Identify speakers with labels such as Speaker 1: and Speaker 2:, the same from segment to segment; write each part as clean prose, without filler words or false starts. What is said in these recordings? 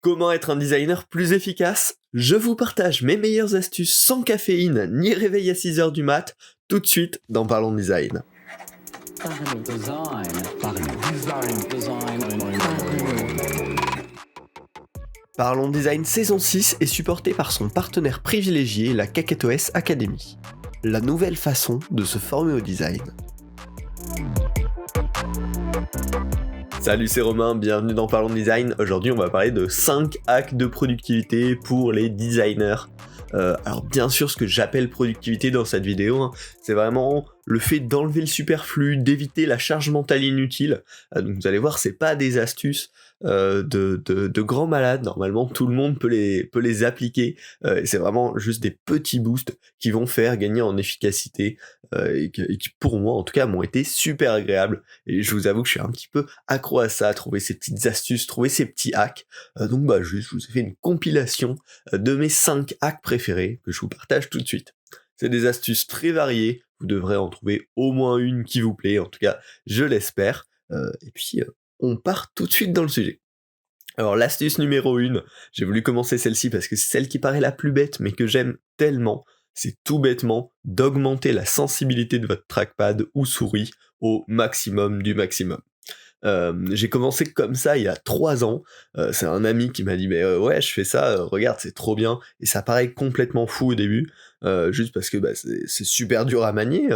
Speaker 1: Comment être un designer plus efficace? Je vous partage mes meilleures astuces sans caféine ni réveil à 6h du mat, tout de suite dans Parlons Design. Parlons Design saison 6 est supporté par son partenaire privilégié, la KakeTOS Academy. La nouvelle façon de se former au design. Salut, c'est Romain, bienvenue dans Parlons Design. Aujourd'hui, on va parler de 5 hacks de productivité pour les designers. Alors bien sûr, ce que j'appelle productivité dans cette vidéo, c'est vraiment le fait d'enlever le superflu, d'éviter la charge mentale inutile. Donc vous allez voir, c'est pas des astuces de grands malades. Normalement, tout le monde peut les appliquer. Et c'est vraiment juste des petits boosts qui vont faire gagner en efficacité et qui, pour moi, en tout cas, m'ont été super agréables. Et je vous avoue que je suis un petit peu accro à ça, trouver ces petites astuces, trouver ces petits hacks. Donc je vous ai fait une compilation de mes 5 hacks préférés que je vous partage tout de suite. C'est des astuces très variées, vous devrez en trouver au moins une qui vous plaît, en tout cas je l'espère, et puis on part tout de suite dans le sujet. Alors l'astuce numéro 1, j'ai voulu commencer celle-ci parce que c'est celle qui paraît la plus bête mais que j'aime tellement, c'est tout bêtement d'augmenter la sensibilité de votre trackpad ou souris au maximum du maximum. J'ai commencé comme ça il y a 3 ans, c'est un ami qui m'a dit mais ouais je fais ça, regarde c'est trop bien, et ça paraît complètement fou au début, juste parce que c'est super dur à manier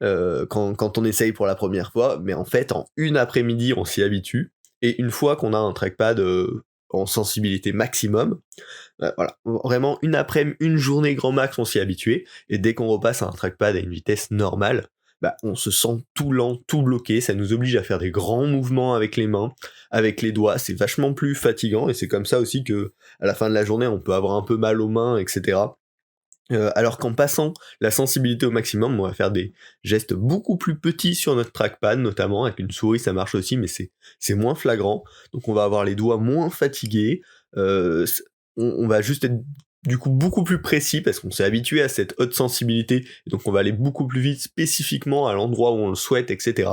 Speaker 1: quand on essaye pour la première fois, mais en fait en une après-midi on s'y habitue, et une fois qu'on a un trackpad en sensibilité maximum, voilà, vraiment une après-midi, une journée grand max on s'y est habitué, et dès qu'on repasse à un trackpad à une vitesse normale, on se sent tout lent, tout bloqué, ça nous oblige à faire des grands mouvements avec les mains, avec les doigts, c'est vachement plus fatigant, et c'est comme ça aussi que à la fin de la journée on peut avoir un peu mal aux mains, etc. Alors qu'en passant la sensibilité au maximum, on va faire des gestes beaucoup plus petits sur notre trackpad, notamment avec une souris ça marche aussi, mais c'est moins flagrant, donc on va avoir les doigts moins fatigués, on va juste être du coup beaucoup plus précis parce qu'on s'est habitué à cette haute sensibilité, et donc on va aller beaucoup plus vite spécifiquement à l'endroit où on le souhaite, etc.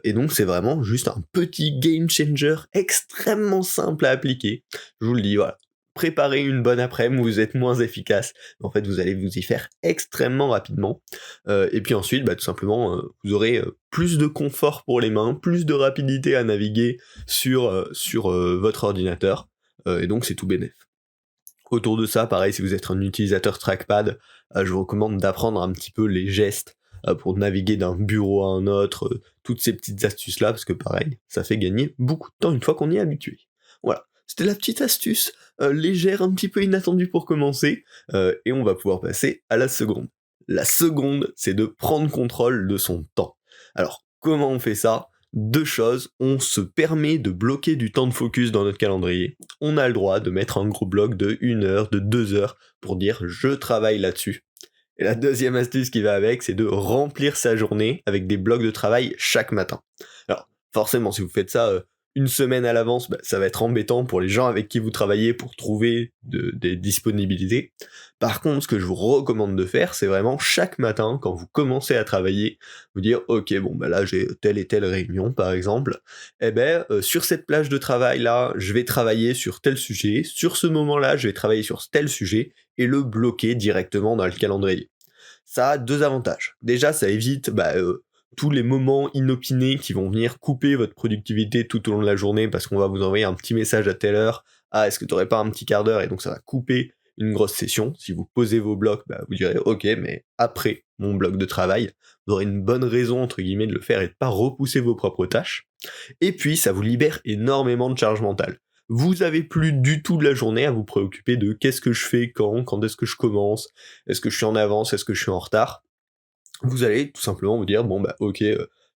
Speaker 1: Et donc c'est vraiment juste un petit game changer extrêmement simple à appliquer. Je vous le dis, voilà. Préparez une bonne après-midi où vous êtes moins efficace. En fait, vous allez vous y faire extrêmement rapidement. Et puis ensuite, tout simplement, vous aurez plus de confort pour les mains, plus de rapidité à naviguer sur votre ordinateur. Et donc c'est tout bénef. Autour de ça, pareil, si vous êtes un utilisateur trackpad, je vous recommande d'apprendre un petit peu les gestes pour naviguer d'un bureau à un autre, toutes ces petites astuces-là, parce que pareil, ça fait gagner beaucoup de temps une fois qu'on y est habitué. Voilà, c'était la petite astuce légère, un petit peu inattendue pour commencer, et on va pouvoir passer à la seconde. La seconde, c'est de prendre contrôle de son temps. Alors, comment on fait ça ? 2 choses, on se permet de bloquer du temps de focus dans notre calendrier. On a le droit de mettre un gros bloc de 1 heure, de 2 heures, pour dire je travaille là-dessus. Et la deuxième astuce qui va avec, c'est de remplir sa journée avec des blocs de travail chaque matin. Alors, forcément, si vous faites ça une semaine à l'avance, ça va être embêtant pour les gens avec qui vous travaillez pour trouver des disponibilités. Par contre, ce que je vous recommande de faire, c'est vraiment chaque matin, quand vous commencez à travailler, vous dire ok, là j'ai telle et telle réunion par exemple, sur cette plage de travail là, je vais travailler sur tel sujet, sur ce moment là, je vais travailler sur tel sujet, et le bloquer directement dans le calendrier. Ça a 2 avantages. Déjà, ça évite tous les moments inopinés qui vont venir couper votre productivité tout au long de la journée, parce qu'on va vous envoyer un petit message à telle heure, ah est-ce que t'aurais pas un petit quart d'heure, et donc ça va couper une grosse session. Si vous posez vos blocs, vous direz ok, mais après mon bloc de travail, vous aurez une bonne raison entre guillemets de le faire et de pas repousser vos propres tâches. Et puis ça vous libère énormément de charge mentale. Vous avez plus du tout de la journée à vous préoccuper de qu'est-ce que je fais quand est-ce que je commence, est-ce que je suis en avance, est-ce que je suis en retard. Vous allez tout simplement vous dire ok,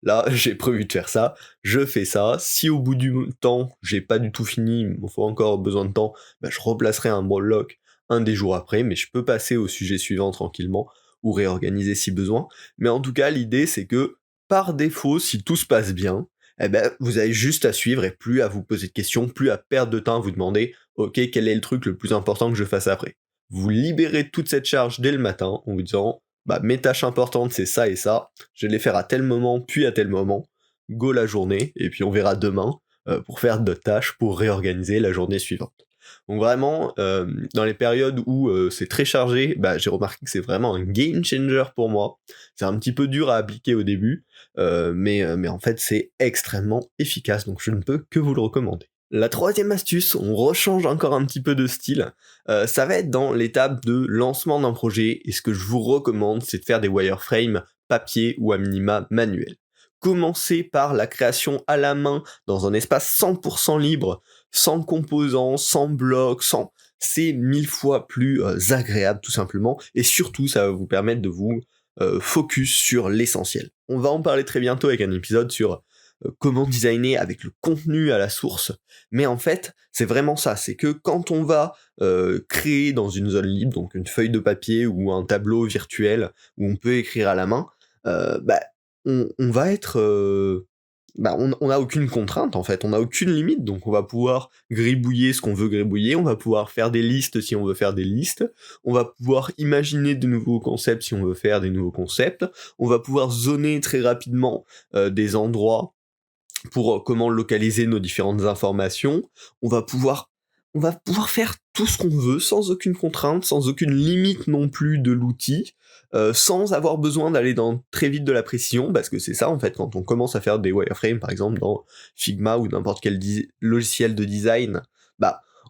Speaker 1: là j'ai prévu de faire ça, je fais ça, si au bout du temps j'ai pas du tout fini, il me faut encore besoin de temps, je replacerai un bloc un des jours après, mais je peux passer au sujet suivant tranquillement, ou réorganiser si besoin. Mais en tout cas l'idée c'est que par défaut, si tout se passe bien, vous avez juste à suivre et plus à vous poser de questions, plus à perdre de temps à vous demander ok, quel est le truc le plus important que je fasse après. Vous libérez toute cette charge dès le matin en vous disant mes tâches importantes c'est ça et ça, je vais les faire à tel moment puis à tel moment, go la journée, et puis on verra demain pour faire d'autres tâches, pour réorganiser la journée suivante. Donc vraiment, dans les périodes où c'est très chargé, j'ai remarqué que c'est vraiment un game changer pour moi. C'est un petit peu dur à appliquer au début, mais en fait c'est extrêmement efficace, donc je ne peux que vous le recommander. La troisième astuce, on rechange encore un petit peu de style, ça va être dans l'étape de lancement d'un projet, et ce que je vous recommande, c'est de faire des wireframes papier ou à minima manuel. Commencez par la création à la main dans un espace 100% libre, sans composants, sans blocs, sans... C'est 1000 fois plus agréable tout simplement, et surtout ça va vous permettre de vous focus sur l'essentiel. On va en parler très bientôt avec un épisode sur comment designer avec le contenu à la source, mais en fait c'est vraiment ça, c'est que quand on va créer dans une zone libre, donc une feuille de papier ou un tableau virtuel où on peut écrire à la main, euh, bah, on va être... on n'a aucune contrainte en fait, on n'a aucune limite, donc on va pouvoir gribouiller ce qu'on veut gribouiller, on va pouvoir faire des listes si on veut faire des listes, on va pouvoir imaginer de nouveaux concepts si on veut faire des nouveaux concepts, on va pouvoir zoner très rapidement des endroits pour comment localiser nos différentes informations, on va pouvoir faire tout ce qu'on veut sans aucune contrainte, sans aucune limite non plus de l'outil, sans avoir besoin d'aller dans très vite de la précision, parce que c'est ça en fait, quand on commence à faire des wireframes par exemple dans Figma ou n'importe quel logiciel de design,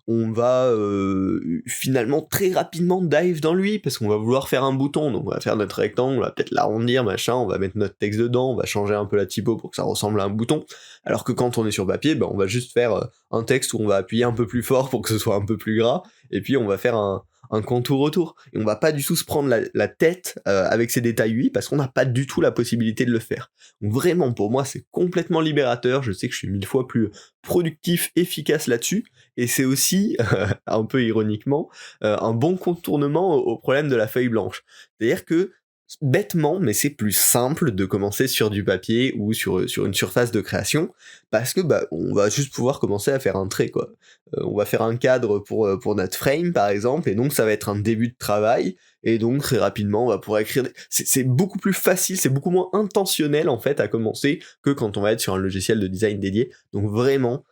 Speaker 1: on va finalement très rapidement dive dans lui, parce qu'on va vouloir faire un bouton, donc on va faire notre rectangle, on va peut-être l'arrondir, machin, on va mettre notre texte dedans, on va changer un peu la typo pour que ça ressemble à un bouton, alors que quand on est sur papier, on va juste faire un texte où on va appuyer un peu plus fort pour que ce soit un peu plus gras, et puis on va faire un contour autour, et on va pas du tout se prendre la tête avec ces détails UI, parce qu'on n'a pas du tout la possibilité de le faire. Donc vraiment, pour moi, c'est complètement libérateur, je sais que je suis 1000 fois plus productif, efficace là-dessus, et c'est aussi, un peu ironiquement, un bon contournement au problème de la feuille blanche. C'est-à-dire que, bêtement, mais c'est plus simple de commencer sur du papier ou sur une surface de création, parce que on va juste pouvoir commencer à faire un trait, quoi. On va faire un cadre pour notre frame, par exemple, et donc ça va être un début de travail, et donc très rapidement on va pouvoir écrire... C'est beaucoup plus facile, c'est beaucoup moins intentionnel en fait à commencer que quand on va être sur un logiciel de design dédié, donc vraiment...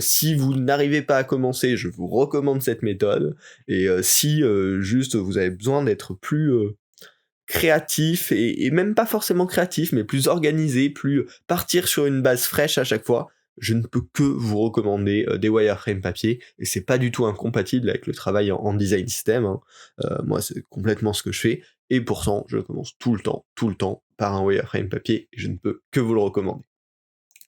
Speaker 1: si vous n'arrivez pas à commencer, je vous recommande cette méthode, et si juste vous avez besoin d'être plus créatif, et même pas forcément créatif, mais plus organisé, plus partir sur une base fraîche à chaque fois, je ne peux que vous recommander des wireframes papier, et c'est pas du tout incompatible avec le travail en design system, hein. Moi c'est complètement ce que je fais, et pourtant je commence tout le temps par un wireframe papier, et je ne peux que vous le recommander.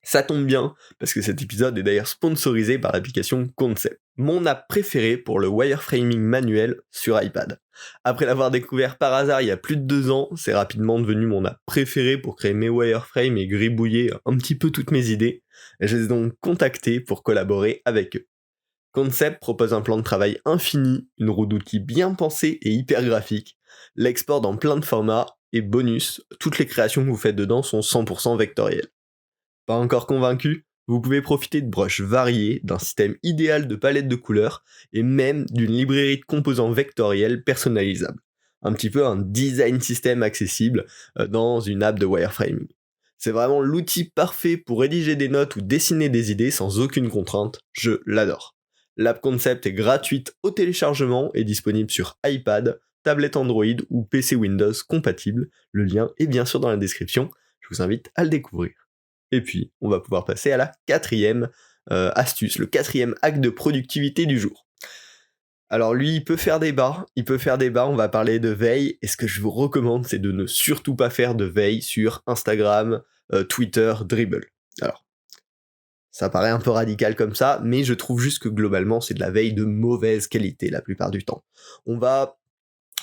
Speaker 1: Ça tombe bien, parce que cet épisode est d'ailleurs sponsorisé par l'application Concept, mon app préférée pour le wireframing manuel sur iPad. Après l'avoir découvert par hasard il y a plus de 2 ans, c'est rapidement devenu mon app préférée pour créer mes wireframes et gribouiller un petit peu toutes mes idées, et je les ai donc contactés pour collaborer avec eux. Concept propose un plan de travail infini, une roue d'outils bien pensée et hyper graphique, l'export dans plein de formats, et bonus, toutes les créations que vous faites dedans sont 100% vectorielles. Pas encore convaincu? Vous pouvez profiter de brushes variées, d'un système idéal de palette de couleurs, et même d'une librairie de composants vectoriels personnalisables. Un petit peu un design system accessible dans une app de wireframing. C'est vraiment l'outil parfait pour rédiger des notes ou dessiner des idées sans aucune contrainte, je l'adore. L'app Concept est gratuite au téléchargement et disponible sur iPad, tablette Android ou PC Windows compatible, le lien est bien sûr dans la description, je vous invite à le découvrir. Et puis, on va pouvoir passer à la 4e astuce, le 4e acte de productivité du jour. Alors lui, il peut faire débat, on va parler de veille, et ce que je vous recommande, c'est de ne surtout pas faire de veille sur Instagram, Twitter, Dribbble. Alors, ça paraît un peu radical comme ça, mais je trouve juste que globalement, c'est de la veille de mauvaise qualité la plupart du temps. On va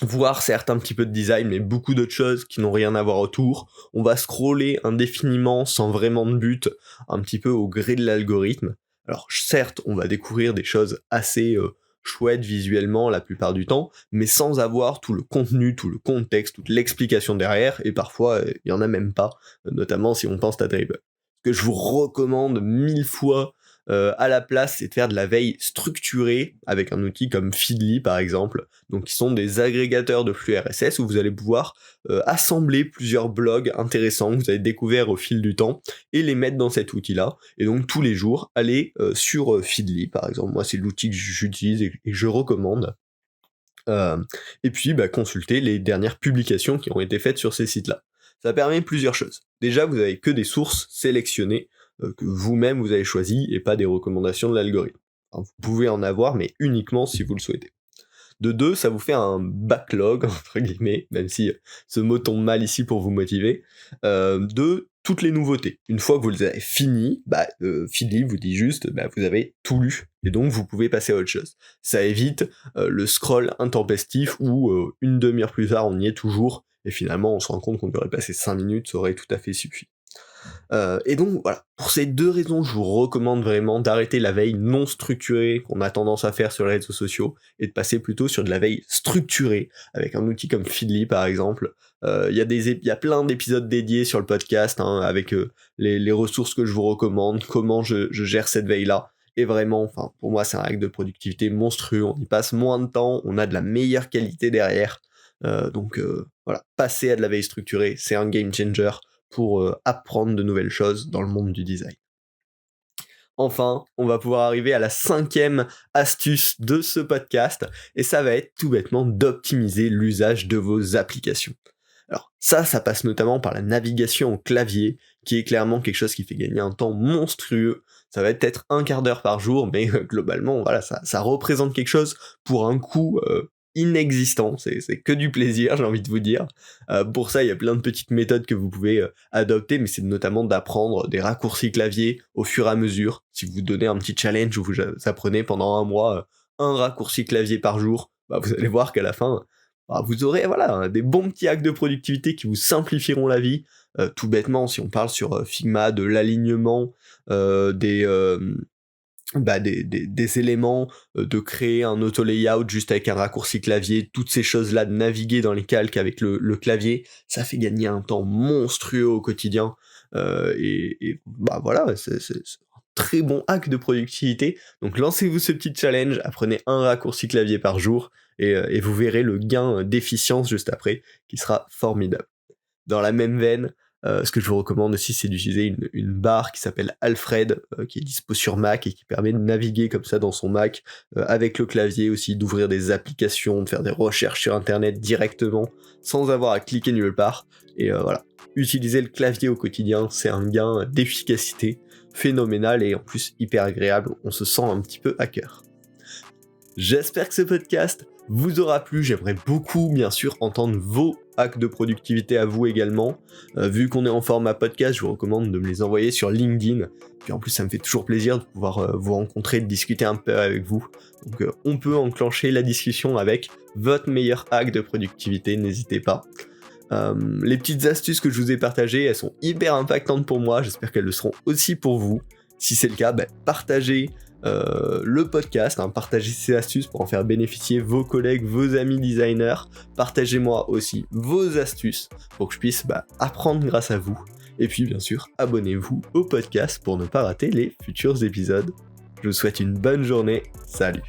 Speaker 1: voir certes un petit peu de design, mais beaucoup d'autres choses qui n'ont rien à voir autour. On va scroller indéfiniment sans vraiment de but, un petit peu au gré de l'algorithme. Alors certes, on va découvrir des choses assez chouettes visuellement la plupart du temps, mais sans avoir tout le contenu, tout le contexte, toute l'explication derrière, et parfois il y en a même pas, notamment si on pense à Dribbble. Ce que je vous recommande 1000 fois à la place, c'est de faire de la veille structurée avec un outil comme Feedly par exemple, donc qui sont des agrégateurs de flux RSS où vous allez pouvoir assembler plusieurs blogs intéressants que vous avez découverts au fil du temps et les mettre dans cet outil-là. Et donc tous les jours, aller sur Feedly par exemple, moi c'est l'outil que j'utilise et que je recommande. Et puis consulter les dernières publications qui ont été faites sur ces sites-là. Ça permet plusieurs choses. Déjà, vous avez que des sources sélectionnées que vous-même vous avez choisies et pas des recommandations de l'algorithme. Alors, vous pouvez en avoir, mais uniquement si vous le souhaitez. De deux, ça vous fait un backlog, entre guillemets, même si ce mot tombe mal ici pour vous motiver, de toutes les nouveautés. Une fois que vous les avez finies, Feedly vous dit juste, vous avez tout lu, et donc vous pouvez passer à autre chose. Ça évite le scroll intempestif où une demi-heure plus tard on y est toujours, et finalement on se rend compte qu'on aurait passé 5 minutes, ça aurait tout à fait suffi. Et donc voilà, pour ces deux raisons, je vous recommande vraiment d'arrêter la veille non structurée qu'on a tendance à faire sur les réseaux sociaux et de passer plutôt sur de la veille structurée avec un outil comme Feedly par exemple. Il y a plein d'épisodes dédiés sur le podcast avec les ressources que je vous recommande, comment je gère cette veille-là. Et vraiment, pour moi, c'est un hack de productivité monstrueux. On y passe moins de temps, on a de la meilleure qualité derrière. Donc voilà, passer à de la veille structurée, c'est un game changer pour apprendre de nouvelles choses dans le monde du design. Enfin, on va pouvoir arriver à la 5e astuce de ce podcast, et ça va être tout bêtement d'optimiser l'usage de vos applications. Alors ça passe notamment par la navigation au clavier, qui est clairement quelque chose qui fait gagner un temps monstrueux. Ça va être peut-être un quart d'heure par jour, mais globalement, voilà, ça représente quelque chose pour un coût inexistant, c'est que du plaisir, j'ai envie de vous dire. Pour ça, il y a plein de petites méthodes que vous pouvez adopter, mais c'est notamment d'apprendre des raccourcis clavier au fur et à mesure. Si vous donnez un petit challenge où vous apprenez pendant un mois un raccourci clavier par jour, vous allez voir qu'à la fin, vous aurez des bons petits hacks de productivité qui vous simplifieront la vie. Tout bêtement, si on parle sur Figma de l'alignement des éléments, de créer un auto-layout juste avec un raccourci clavier, toutes ces choses-là, de naviguer dans les calques avec le clavier, ça fait gagner un temps monstrueux au quotidien, c'est un très bon hack de productivité. Donc lancez-vous ce petit challenge, apprenez un raccourci clavier par jour, et vous verrez le gain d'efficience juste après, qui sera formidable. Dans la même veine, ce que je vous recommande aussi, c'est d'utiliser une barre qui s'appelle Alfred, qui est dispo sur Mac et qui permet de naviguer comme ça dans son Mac, avec le clavier aussi, d'ouvrir des applications, de faire des recherches sur internet directement, sans avoir à cliquer nulle part. Et voilà, utiliser le clavier au quotidien, c'est un gain d'efficacité phénoménal et en plus hyper agréable, on se sent un petit peu hacker. J'espère que ce podcast vous aura plu, j'aimerais beaucoup bien sûr entendre vos hacks de productivité à vous également. Vu qu'on est en format podcast, je vous recommande de me les envoyer sur LinkedIn. Puis en plus ça me fait toujours plaisir de pouvoir vous rencontrer, de discuter un peu avec vous. Donc on peut enclencher la discussion avec votre meilleur hack de productivité, n'hésitez pas. Les petites astuces que je vous ai partagées, elles sont hyper impactantes pour moi, j'espère qu'elles le seront aussi pour vous. Si c'est le cas, partagez le podcast, partagez ces astuces pour en faire bénéficier vos collègues, vos amis designers. Partagez-moi aussi vos astuces pour que je puisse apprendre grâce à vous. Et puis bien sûr, abonnez-vous au podcast pour ne pas rater les futurs épisodes. Je vous souhaite une bonne journée, salut.